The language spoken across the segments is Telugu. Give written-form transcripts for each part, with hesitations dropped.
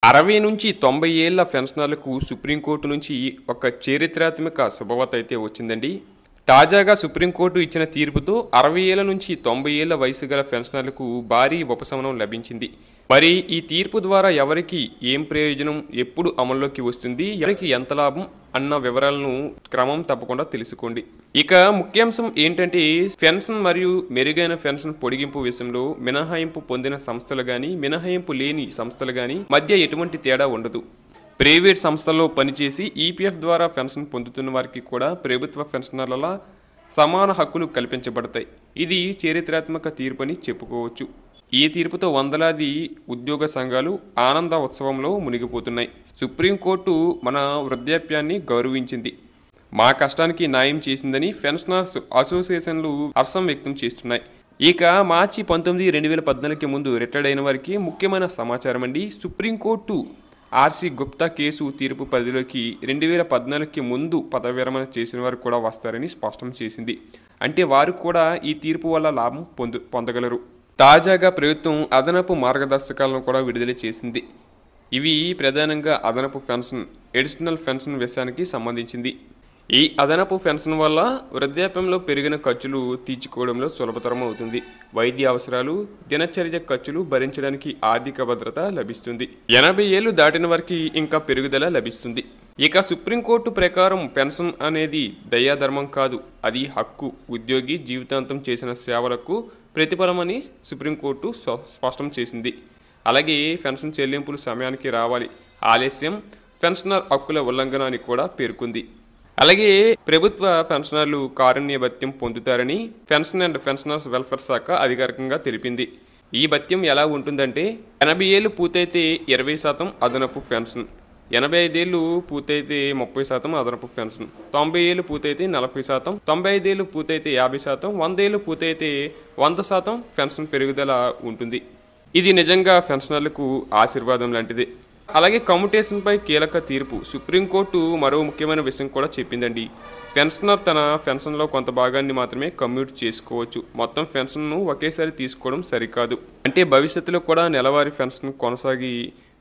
60 నుంచి 90 ఏళ్ల పెన్షనర్లకు సుప్రీంకోర్టు నుంచి ఒక చరిత్రాత్మక శుభవార్త అయితే వచ్చిందండి. తాజాగా సుప్రీంకోర్టు ఇచ్చిన తీర్పుతో 60 ఏళ్ల నుంచి 90 ఏళ్ల వయసు గల పెన్షనర్లకు భారీ ఉపశమనం లభించింది. మరి ఈ తీర్పు ద్వారా ఎవరికి ఏం ప్రయోజనం, ఎప్పుడు అమల్లోకి వస్తుంది, ఎవరికి ఎంత లాభం అన్న వివరాలను క్రమం తప్పకుండా తెలుసుకోండి. ఇక ముఖ్యాంశం ఏంటంటే పెన్షన్ మరియు మెరుగైన పెన్షన్ పొడిగింపు విషయంలో మినహాయింపు పొందిన సంస్థలు కానీ మినహాయింపు లేని సంస్థలు కానీ మధ్య ఎటువంటి తేడా ఉండదు. ప్రైవేట్ సంస్థల్లో పనిచేసి ఈపీఎఫ్ ద్వారా పెన్షన్ పొందుతున్న వారికి కూడా ప్రభుత్వ పెన్షనర్ల సమాన హక్కులు కల్పించబడతాయి. ఇది చరిత్రాత్మక తీర్పని చెప్పుకోవచ్చు. ఈ తీర్పుతో వందలాది ఉద్యోగ సంఘాలు ఆనంద ఉత్సవంలో మునిగిపోతున్నాయి. సుప్రీంకోర్టు మన వృద్ధాప్యాన్ని గౌరవించింది, మా కష్టానికి న్యాయం చేసిందని పెన్షనర్స్ అసోసియేషన్లు హర్షం వ్యక్తం చేస్తున్నాయి. ఇక మార్చి 19, 2014కి ముందు రిటైర్డ్ అయిన వారికి ముఖ్యమైన సమాచారం అండి. సుప్రీంకోర్టు ఆర్సి గుప్తా కేసు తీర్పు పరిధిలోకి 2014కి ముందు పదవి విరమణ చేసిన వారు కూడా వస్తారని స్పష్టం చేసింది. అంటే వారు కూడా ఈ తీర్పు వల్ల లాభం పొందగలరు. తాజాగా ప్రభుత్వం అదనపు మార్గదర్శకాలను కూడా విడుదల చేసింది. ఇవి ప్రధానంగా అదనపు పెన్షన్, అడిషనల్ పెన్షన్ విషయానికి సంబంధించింది. ఈ అదనపు పెన్షన్ వల్ల వృద్ధాప్యంలో పెరిగిన ఖర్చులు తీర్చుకోవడంలో సులభతరం అవుతుంది. వైద్య అవసరాలు, దినచర్య ఖర్చులు భరించడానికి ఆర్థిక భద్రత లభిస్తుంది. 80 ఏళ్లు దాటిన వారికి ఇంకా పెరుగుదల లభిస్తుంది. ఇక సుప్రీంకోర్టు ప్రకారం పెన్షన్ అనేది దయాధర్మం కాదు, అది హక్కు. ఉద్యోగి జీవితాంతం చేసిన సేవలకు ప్రతిఫలమని సుప్రీంకోర్టు స్పష్టం చేసింది. అలాగే పెన్షన్ చెల్లింపులు సమయానికి రావాలి, ఆలస్యం పెన్షనర్ హక్కుల ఉల్లంఘన అని కూడా పేర్కొంది. అలాగే ప్రభుత్వ పెన్షనర్లు కారుణ్య భత్యం పొందుతారని పెన్షన్ అండ్ పెన్షనర్స్ వెల్ఫేర్ శాఖ అధికారికంగా తెలిపింది. ఈ భత్యం ఎలా ఉంటుందంటే 80 ఏళ్ళు పూర్తయితే 20% అదనపు పెన్షన్, 85 ఏళ్ళు పూర్తయితే 30% అదనపు పెన్షన్, 90 ఏళ్ళు పూర్తయితే 40%, 95 ఏళ్ళు పూర్తయితే 50%, 100 ఏళ్ళు పూర్తయితే 100% పెన్షన్ పెరుగుదల ఉంటుంది. ఇది నిజంగా పెన్షనర్లకు ఆశీర్వాదం లాంటిది. అలాగే కమ్యూటేషన్పై కీలక తీర్పు. సుప్రీంకోర్టు మరో ముఖ్యమైన విషయం కూడా చెప్పిందండి. పెన్షనర్ తన పెన్షన్లో కొంత భాగాన్ని మాత్రమే కమ్యూట్ చేసుకోవచ్చు, మొత్తం పెన్షన్ను ఒకేసారి తీసుకోవడం సరికాదు. అంటే భవిష్యత్తులో కూడా నెలవారీ పెన్షన్ కొనసాగి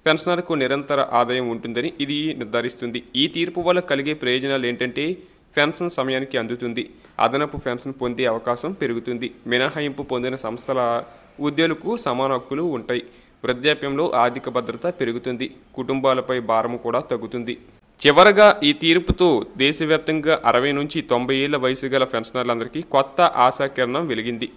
పెన్షనర్కు నిరంతర ఆదాయం ఉంటుందని ఇది నిర్ధారిస్తుంది. ఈ తీర్పు వల్ల కలిగే ప్రయోజనాలు ఏంటంటే పెన్షన్ సమయానికి అందుతుంది, అదనపు పెన్షన్ పొందే అవకాశం పెరుగుతుంది, మినహాయింపు పొందిన సంస్థల ఉద్యోగులకు సమాన హక్కులు ఉంటాయి, వృద్ధాప్యంలో ఆర్థిక భద్రత పెరుగుతుంది, కుటుంబాలపై భారం కూడా తగ్గుతుంది. చివరగా ఈ తీర్పుతో దేశవ్యాప్తంగా 60 నుంచి 90 ఏళ్ల వయసు గల పెన్షనర్లందరికీ కొత్త ఆశాకిరణం వెలిగింది.